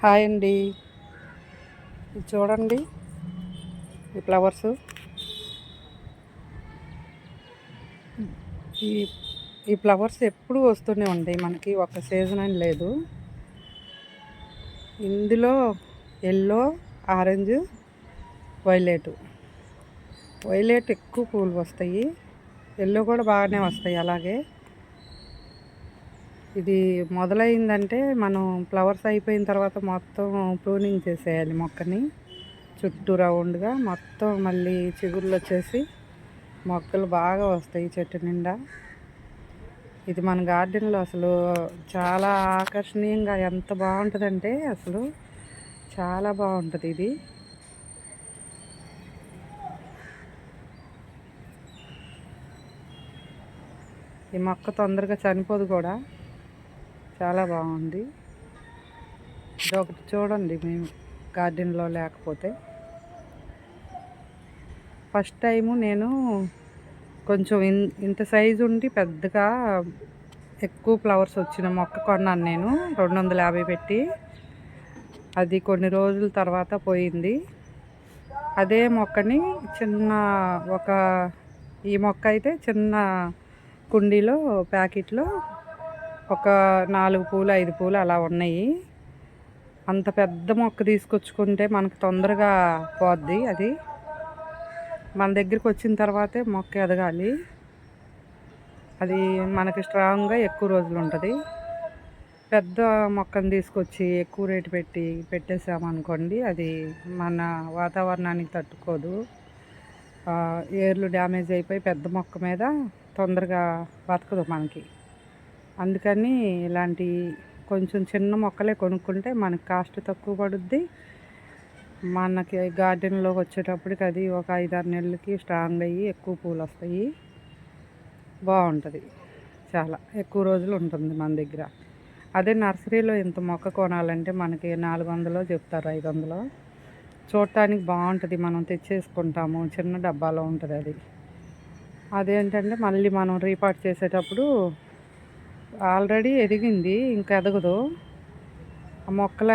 Hi అండి. ఇది చూడండి, ఈ ఫ్లవర్స్. ఈ ఈ ఫ్లవర్స్ ఎప్పుడు వస్తూనే ఉంటాయి, మనకి ఒక సీజన్ అని లేదు. ఇందులో ఎల్లో, ఆరెంజ్, వైలెట్ ఎక్కువ పూలు వస్తాయి. ఎల్లో కూడా బాగానే వస్తాయి. అలాగే ఇది మొదలైందంటే మనం ఫ్లవర్స్ అయిపోయిన తర్వాత మొత్తం ప్రూనింగ్ చేసేయాలి మొక్కని. చుట్టూ రౌండ్గా మొత్తం మళ్ళీ చిగుర్లు వచ్చేసి మొక్కలు బాగా వస్తాయి చెట్టు నిండా. ఇది మన గార్డెన్లో అసలు చాలా ఆకర్షణీయంగా ఎంత బాగుంటుందంటే అసలు చాలా బాగుంటుంది ఇది. ఈ మొక్క తొందరగా చనిపోదు కూడా, చాలా బాగుంది. ఇది ఒకటి చూడండి, మేము గార్డెన్లో లేకపోతే. ఫస్ట్ టైము నేను కొంచెం ఇంత సైజు ఉండి పెద్దగా ఎక్కువ ఫ్లవర్స్ వచ్చిన మొక్క కొన్నాను నేను 250 పెట్టి. అది కొన్ని రోజుల తర్వాత పోయింది. అదే మొక్కని ఈ మొక్క అయితే చిన్న కుండీలో ప్యాకెట్లో ఒక 4 పూలు 5 పూలు అలా ఉన్నాయి. అంత పెద్ద మొక్క తీసుకొచ్చుకుంటే మనకు తొందరగా పోద్ది. అది మన దగ్గరికి వచ్చిన తర్వాతే మొక్క ఎదగాలి. అది మనకి స్ట్రాంగ్గా ఎక్కువ రోజులు ఉంటుంది. పెద్ద మొక్కను తీసుకొచ్చి ఎక్కువ రేటు పెట్టి పెట్టేసామనుకోండి, అది మన వాతావరణానికి తట్టుకోదు. ఏర్లు డ్యామేజ్ అయిపోయి పెద్ద మొక్క మీద తొందరగా బతకదు మనకి. అందుకని ఇలాంటి కొంచెం చిన్న మొక్కలే కొనుక్కుంటే మనకి కాస్ట్ తక్కువ పడుద్ది. మనకి గార్డెన్లోకి వచ్చేటప్పటికి అది ఒక 5-6 నెలలకి స్ట్రాంగ్ అయ్యి ఎక్కువ పూలు వస్తాయి. బాగుంటుంది, చాలా ఎక్కువ రోజులు ఉంటుంది మన దగ్గర. అదే నర్సరీలో ఇంత మొక్క కొనాలంటే మనకి 400 చెప్తారు, 500. చూడటానికి బాగుంటుంది, మనం తెచ్చేసుకుంటాము. చిన్న డబ్బాలో ఉంటుంది అది. అదేంటంటే మళ్ళీ మనం రీపాట్ చేసేటప్పుడు ఆల్రెడీ ఎదిగింది, ఇంకా ఎదగదు. ఆ మొక్కలు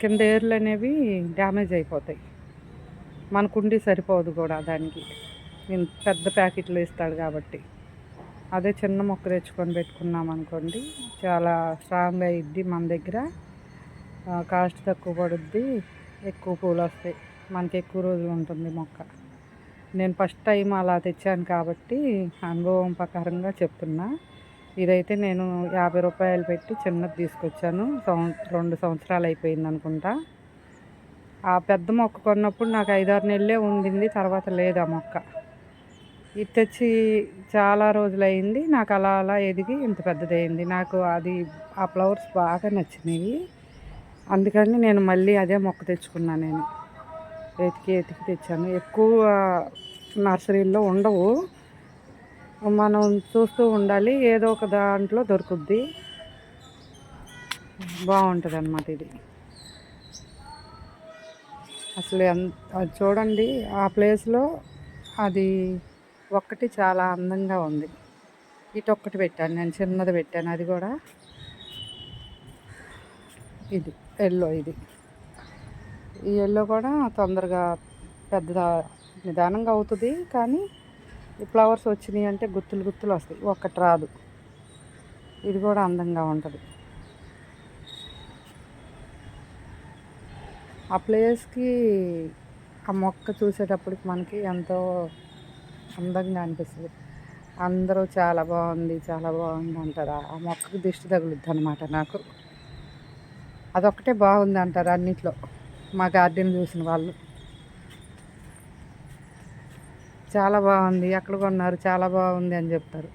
కింద ఏర్లు అనేవి డ్యామేజ్ అయిపోతాయి. మన కుండీ సరిపోదు కూడా దానికి. పెద్ద ప్యాకెట్లు ఇస్తాడు కాబట్టి. అదే చిన్న మొక్క తెచ్చుకొని పెట్టుకున్నాం అనుకోండి, చాలా స్ట్రాంగ్ అయ్యిద్ది. మన దగ్గర కాస్ట్ తక్కువ పడుద్ది, ఎక్కువ పూలు వస్తాయి, మనకి ఎక్కువ రోజులు ఉంటుంది మొక్క. నేను ఫస్ట్ టైం అలా తెచ్చాను కాబట్టి అనుభవం ప్రకారంగా చెప్తున్నా. ఇదైతే నేను 50 రూపాయలు పెట్టి చిన్నది తీసుకొచ్చాను. 2 సంవత్సరాలు అయిపోయింది అనుకుంటా. ఆ పెద్ద మొక్క కొన్నప్పుడు నాకు 5-6 నెలలే ఉండింది, తర్వాత లేదు ఆ మొక్క. ఇది తెచ్చి చాలా రోజులు అయింది, నాకు అలా అలా ఎదిగి ఇంత పెద్దదయింది. నాకు ఆ ఫ్లవర్స్ బాగా నచ్చినాయి. అందుకని నేను మళ్ళీ అదే మొక్క తెచ్చుకున్నాను. నేను వెతికి తెచ్చాను. ఎక్కువ నర్సరీల్లో ఉండవు, మనం చూస్తూ ఉండాలి, ఏదో ఒక దాంట్లో దొరుకుద్ది. బాగుంటుంది అన్నమాట ఇది. అసలు అది చూడండి, ఆ ప్లేస్లో అది ఒక్కటి చాలా అందంగా ఉంది. ఇటొక్కటి పెట్టాను నేను, చిన్నది పెట్టాను. అది కూడా ఇది ఎల్లో. ఈ ఎల్లో కూడా తొందరగా నిదానంగా అవుతుంది. కానీ ఈ ఫ్లవర్స్ వచ్చినాయి అంటే గుత్తులు వస్తాయి, ఒక్కటి రాదు. ఇది కూడా అందంగా ఉంటుంది. ఆ ప్లేస్కి ఆ మొక్క చూసేటప్పటికి మనకి ఎంతో అందంగా అనిపిస్తుంది. అందరూ చాలా బాగుంది అంటారు. ఆ మొక్కకు దిష్టి తగులుద్ది అనమాట. నాకు అదొక్కటే బాగుంది అంటారు అన్నిట్లో, మా గార్డెన్ చూసిన వాళ్ళు. చాలా బాగుంది, ఎక్కడ కొన్నారు, చాలా బాగుంది అని చెప్తారు.